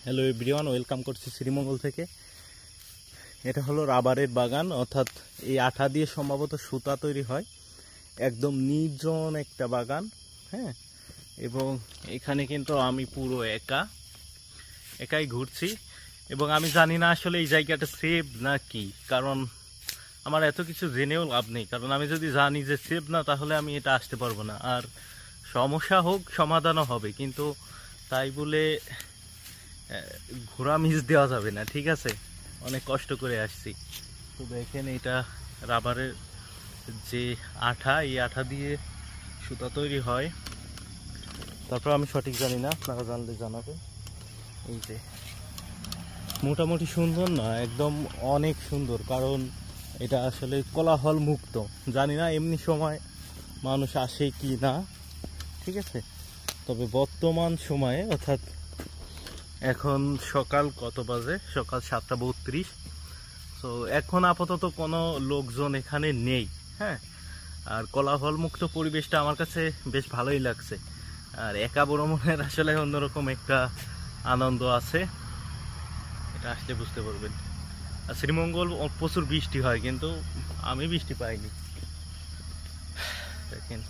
Hello everyone, welcome করছি শ্রীমঙ্গল থেকে। এটা হলো রাবারের বাগান, অর্থাৎ এই আঠা দিয়ে সম্ভবত সুতা তৈরি হয়। একদম নির্জন একটা বাগান, হ্যাঁ। এবং এখানে কিন্তু আমি পুরো একাই ঘুরছি এবং আমি জানি না আসলে এই জায়গাটা সেফ না কি, কারণ আমার এত কিছু জেনেও লাভ নেই। কারণ আমি যদি জানি যে সেফ না, তাহলে আমি এটা আসতে পারবো না। আর সমস্যা হোক, সমাধানও হবে, কিন্তু তাই বলে ঘোরা মিস দেওয়া যাবে না, ঠিক আছে। অনেক কষ্ট করে আসছি। তো দেখেন, এটা রাবারের যে আঠা, এই আঠা দিয়ে সুতা তৈরি হয়। তারপর আমি সঠিক জানি না, আপনারা জানলে জানাবেন। এই যে মোটামুটি সুন্দর না, একদম অনেক সুন্দর, কারণ এটা আসলে কোলাহল মুক্ত। জানি না এমনি সময় মানুষ আসে কি না, ঠিক আছে। তবে বর্তমান সময়ে, অর্থাৎ এখন সকাল কত বাজে, সকাল 7:32। তো এখন আপাতত কোনো লোকজন এখানে নেই, হ্যাঁ। আর কোলাহল মুক্ত পরিবেশটা আমার কাছে বেশ ভালোই লাগছে। আর একা ভ্রমণের আসলে অন্যরকম একটা আনন্দ আছে, এটা আসলে বুঝতে পারবেন। আর শ্রীমঙ্গল প্রচুর বৃষ্টি হয়, কিন্তু আমি বৃষ্টি পাইনি। দেখেন।